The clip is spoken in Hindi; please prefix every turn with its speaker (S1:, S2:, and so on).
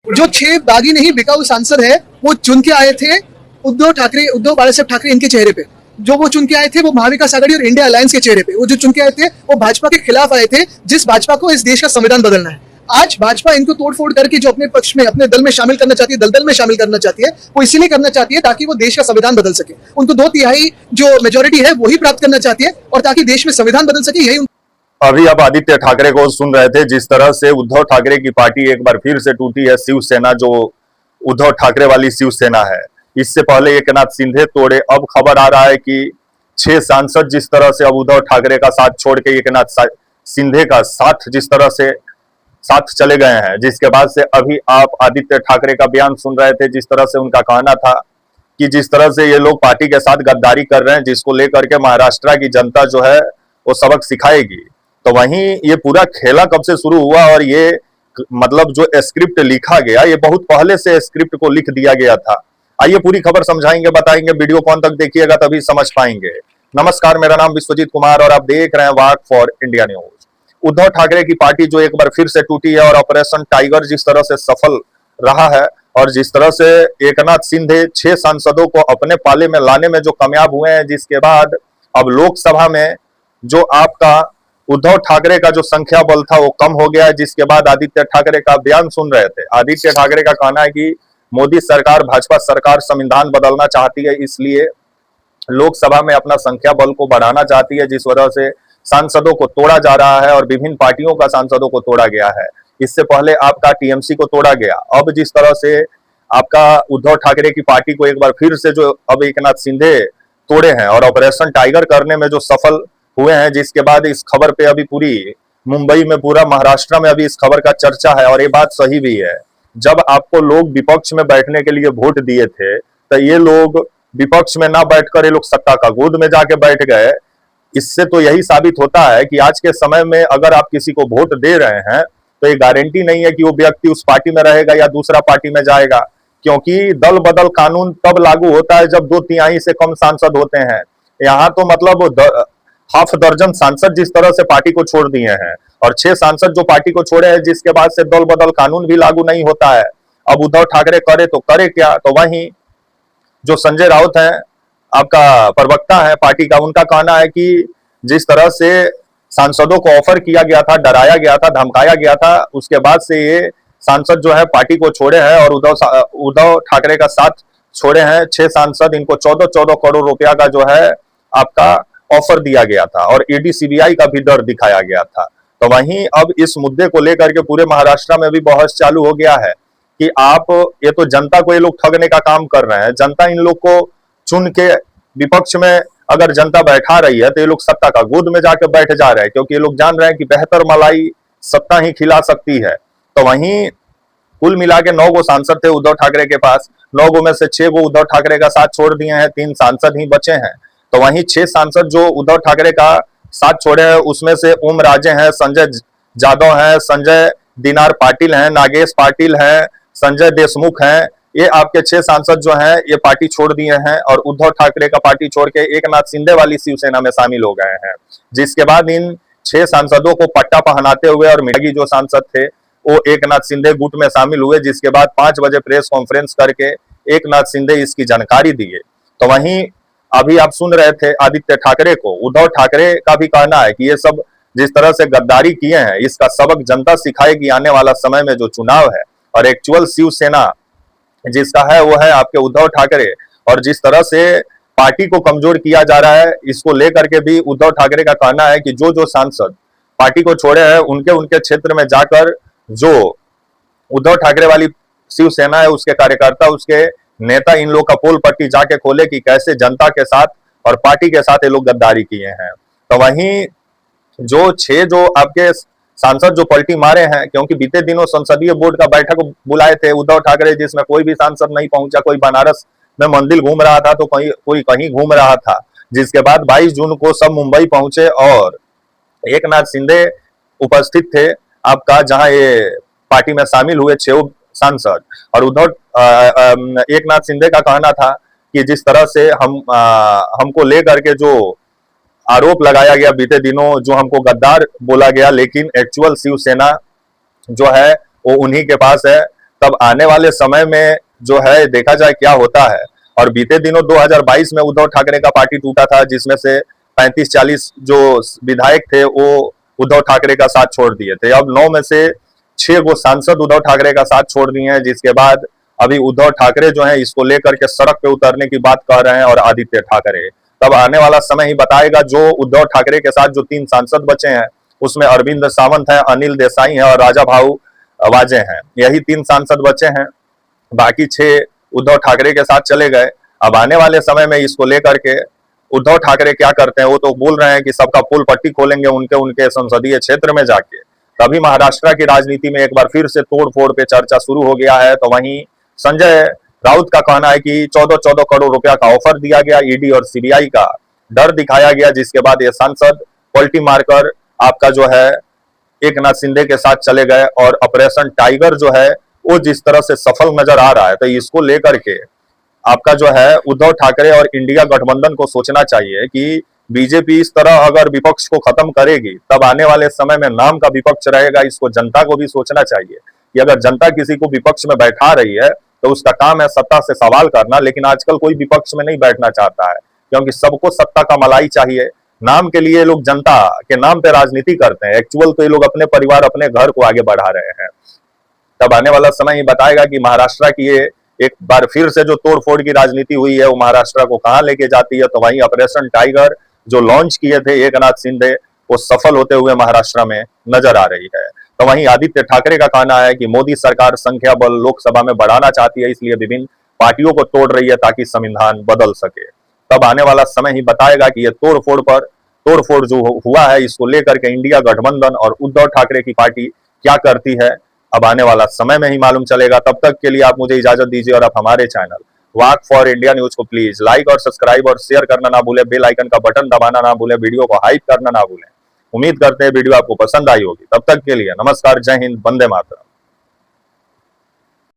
S1: जो 6 दागी नहीं बिकाऊ सांसद है वो चुन के आए थे उद्धव बालासाहेब ठाकरे इनके चेहरे पे। जो वो चुन के आए थे वो महाविकास आघाड़ी और इंडिया अलायंस के चेहरे पे। वो जो चुन के आए थे वो भाजपा के खिलाफ आए थे, जिस भाजपा को इस देश का संविधान बदलना है। आज भाजपा इनको तोड़फोड़ करके जो अपने पक्ष में अपने दल में शामिल करना चाहती है, दलदल में शामिल करना चाहती है, वो इसीलिए करना चाहती है ताकि वो देश का संविधान बदल सके। उनको 2/3 जो मेजोरिटी है वही प्राप्त करना चाहती है और ताकि देश में संविधान बदल सके, यही।
S2: अभी आप आदित्य ठाकरे को सुन रहे थे, जिस तरह से उद्धव ठाकरे की पार्टी एक बार फिर से टूटी है। शिवसेना जो उद्धव ठाकरे वाली शिवसेना है, इससे पहले एकनाथ शिंदे तोड़े। अब खबर आ रहा है कि 6 सांसद जिस तरह से अब उद्धव ठाकरे का साथ छोड़ के एकनाथ शिंदे का साथ जिस तरह से साथ चले गए हैं, जिसके बाद से अभी आप आदित्य ठाकरे का बयान सुन रहे थे, जिस तरह से उनका कहना था कि जिस तरह से ये लोग पार्टी के साथ गद्दारी कर रहे हैं, जिसको लेकर के महाराष्ट्र की जनता जो है वो सबक सिखाएगी। तो वहीं ये पूरा खेला कब से शुरू हुआ और ये मतलब जो स्क्रिप्ट लिखा गया, ये बहुत पहले से स्क्रिप्ट को लिख दिया गया था। आइए पूरी खबर समझाएंगे, बताएंगे, वीडियो कौन तक देखिएगा तभी समझ पाएंगे। नमस्कार, मेरा नाम विश्वजीत कुमार और आप देख रहे हैं walk for India news. Uddhav Thackeray की पार्टी जो एक बार फिर से टूटी है और ऑपरेशन टाइगर जिस तरह से सफल रहा है और जिस तरह से एकनाथ शिंदे 6 सांसदों को अपने पाले में लाने में जो कामयाब हुए हैं, जिसके बाद अब लोकसभा में जो आपका उद्धव ठाकरे का जो संख्या बल था वो कम हो गया है। जिसके बाद आदित्य ठाकरे का बयान सुन रहे थे। आदित्य ठाकरे का कहना है कि मोदी सरकार, भाजपा सरकार संविधान बदलना चाहती है, इसलिए लोकसभा में अपना संख्या बल को बढ़ाना चाहती है, जिस वजह से सांसदों को तोड़ा जा रहा है और विभिन्न पार्टियों का सांसदों को तोड़ा गया है। इससे पहले आपका टीएमसी को तोड़ा गया। अब जिस तरह से आपका उद्धव ठाकरे की पार्टी को एक बार फिर से जो अब एकनाथ शिंदे तोड़े हैं और ऑपरेशन टाइगर करने में जो सफल हुए हैं, जिसके बाद इस खबर पे अभी पूरी मुंबई में, पूरा महाराष्ट्र में अभी इस खबर का चर्चा है। और ये बात सही भी है, जब आपको लोग विपक्ष में बैठने के लिए वोट दिए थे तो ये लोग विपक्ष में ना बैठकर ये लोग सत्ता का गोद में जाके बैठ गए। इससे तो यही साबित होता है कि आज के समय में अगर आप किसी को वोट दे रहे हैं तो ये गारंटी नहीं है कि वो व्यक्ति उस पार्टी में रहेगा या दूसरा पार्टी में जाएगा, क्योंकि दल बदल कानून तब लागू होता है जब 2/3 से कम सांसद होते हैं। यहाँ तो मतलब हाफ दर्जन सांसद जिस तरह से पार्टी को छोड़ दिए हैं और 6 सांसद जो पार्टी को छोड़े हैं, जिसके बाद से दल बदल कानून भी लागू नहीं होता है। अब उद्धव ठाकरे करे तो करे क्या? तो वहीं जो संजय राउत है, आपका प्रवक्ता है पार्टी का, उनका कहना है कि जिस तरह से सांसदों को ऑफर किया गया था, डराया गया था, धमकाया गया था, उसके बाद से ये सांसद जो है पार्टी को छोड़े हैं और उद्धव ठाकरे का साथ छोड़े हैं। 6 सांसद, इनको 14 करोड़ रुपया का जो है आपका ऑफर दिया गया था और ईडी सीबीआई का भी डर दिखाया गया था। तो वहीं अब इस मुद्दे को लेकर के पूरे महाराष्ट्र में भी बहस चालू हो गया है कि आप ये तो जनता को ये लोग ठगने का काम कर रहे हैं। जनता इन लोग को चुन के विपक्ष में अगर जनता बैठा रही है तो ये लोग सत्ता का गोद में जाकर बैठ जा रहे हैं, क्योंकि ये लोग जान रहे हैं कि बेहतर मलाई सत्ता ही खिला सकती है। तो वहीं कुल मिला के 9 गो सांसद थे उद्धव ठाकरे के पास, 9 गो में से 6 गो उद्धव ठाकरे का साथ छोड़ दिए हैं, 3 सांसद ही बचे हैं। तो वहीं 6 सांसद जो उद्धव ठाकरे का साथ छोड़े हैं, उसमें से ओम राजे हैं, संजय जादव हैं, संजय दिनार पाटिल हैं, नागेश पाटिल हैं, संजय देशमुख हैं। ये आपके 6 सांसद जो हैं ये पार्टी छोड़ दिए हैं और उद्धव ठाकरे का पार्टी छोड़ के एकनाथ शिंदे वाली शिवसेना में शामिल हो गए हैं। जिसके बाद इन 6 सांसदों को पट्टा पहनाते हुए और मिर्गी जो सांसद थे वो एकनाथ शिंदे गुट में शामिल हुए। जिसके बाद 5 बजे प्रेस कॉन्फ्रेंस करके एकनाथ शिंदे इसकी जानकारी दिए। तो वहीं अभी आप सुन रहे थे आदित्य ठाकरे को। उद्धव ठाकरे का भी कहना है कि ये सब जिस तरह से गद्दारी किए हैं, इसका सबक जनता सिखाएगी आने वाला समय में जो चुनाव है। और एक्चुअल शिवसेना जिसका है वो है आपके उद्धव ठाकरे। और जिस तरह से पार्टी को कमजोर किया जा रहा है, इसको लेकर के भी उद्धव ठाकरे का कहना है कि जो सांसद पार्टी को छोड़े हैं उनके उनके क्षेत्र में जाकर जो उद्धव ठाकरे वाली शिवसेना है, उसके कार्यकर्ता, उसके नेता इन लोग का पोल पट्टी जाके खोले कि कैसे जनता के साथ और पार्टी के साथ ये लोग गद्दारी किए हैं। तो वहीं जो 6 जो आपके सांसद जो पलटी मारे हैं, क्योंकि बीते दिनों संसदीय बोर्ड का बैठक बुलाए थे उद्धव ठाकरे, जिसमें कोई भी सांसद नहीं पहुंचा। कोई बनारस में मंदिर घूम रहा था तो कोई कहीं घूम रहा था। जिसके बाद 22 जून को सब मुंबई पहुंचे और एकनाथ शिंदे उपस्थित थे आपका, जहां ये पार्टी में शामिल हुए 6 सांसद। और उद्धव एकनाथ शिंदे का कहना था कि जिस तरह से हमको लेकर के जो आरोप लगाया गया बीते दिनों, जो हमको गद्दार बोला गया, लेकिन एक्चुअल शिवसेना जो है वो उन्हीं के पास है। तब आने वाले समय में जो है देखा जाए क्या होता है। और बीते दिनों 2022 में उद्धव ठाकरे का पार्टी टूटा था, जिसमें से 35-40 जो विधायक थे वो उद्धव ठाकरे का साथ छोड़ दिए थे। अब 9 में से 6 गो सांसद उद्धव ठाकरे का साथ छोड़ दिए हैं, जिसके बाद अभी उद्धव ठाकरे जो है इसको लेकर के सड़क पे उतरने की बात कह रहे हैं और आदित्य ठाकरे। तब आने वाला समय ही बताएगा। जो उद्धव ठाकरे के साथ जो 3 सांसद बचे हैं उसमें अरविंद सावंत है, अनिल देसाई है और राजा भाऊ वाजे हैं। यही 3 सांसद बचे हैं, बाकी 6 उद्धव ठाकरे के साथ चले गए। अब आने वाले समय में इसको लेकर के उद्धव ठाकरे क्या करते हैं, वो तो बोल रहे हैं कि सबका पोल पट्टी खोलेंगे उनके संसदीय क्षेत्र में जाके। तभी महाराष्ट्र की राजनीति में एक बार फिर से तोड़ फोड़ पे चर्चा शुरू हो गया है। तो वहीं संजय राउत का कहना है कि 14-14 करोड़ रुपया का ऑफर दिया गया, ईडी और सीबीआई का डर दिखाया गया, जिसके बाद ये सांसद पलटी मारकर आपका जो है एकनाथ शिंदे के साथ चले गए। और ऑपरेशन टाइगर जो है वो जिस तरह से सफल नजर आ रहा है, तो इसको लेकर के आपका जो है उद्धव ठाकरे और इंडिया गठबंधन को सोचना चाहिए कि बीजेपी इस तरह अगर विपक्ष को खत्म करेगी तब आने वाले समय में नाम का विपक्ष रहेगा। इसको जनता को भी सोचना चाहिए कि अगर जनता किसी को विपक्ष में बैठा रही है तो उसका काम है सत्ता से सवाल करना, लेकिन आजकल कोई विपक्ष में नहीं बैठना चाहता है, क्योंकि सबको सत्ता का मलाई चाहिए। नाम के लिए लोग जनता के नाम पे राजनीति करते हैं, एक्चुअल तो ये लोग अपने परिवार अपने घर को आगे बढ़ा रहे हैं। तब आने वाला समय ही बताएगा कि महाराष्ट्र की ये एक बार फिर से जो तोड़फोड़ की राजनीति हुई है वो महाराष्ट्र को कहां लेके जाती है। तो वहीं ऑपरेशन टाइगर जो लॉन्च किए थे एकनाथ शिंदे, वो सफल होते हुए महाराष्ट्र में नजर आ रही है। तो वहीं आदित्य ठाकरे का कहना है कि मोदी सरकार संख्या बल लोकसभा में बढ़ाना चाहती है, इसलिए विभिन्न पार्टियों को तोड़ रही है ताकि संविधान बदल सके। तब आने वाला समय ही बताएगा कि ये तोड़फोड़ जो हुआ है इसको लेकर के इंडिया गठबंधन और उद्धव ठाकरे की पार्टी क्या करती है, अब आने वाला समय में ही मालूम चलेगा। तब तक के लिए आप मुझे इजाजत दीजिए और आप हमारे channel walk for India news को प्लीज लाइक और सब्सक्राइब और शेयर करना ना भूलें, बेल आइकन का बटन दबाना ना भूलें, वीडियो को हाइप करना ना भूलें। उम्मीद करते हैं वीडियो आपको पसंद आई होगी। तब तक के लिए नमस्कार, जय हिंद, वंदे मातरम।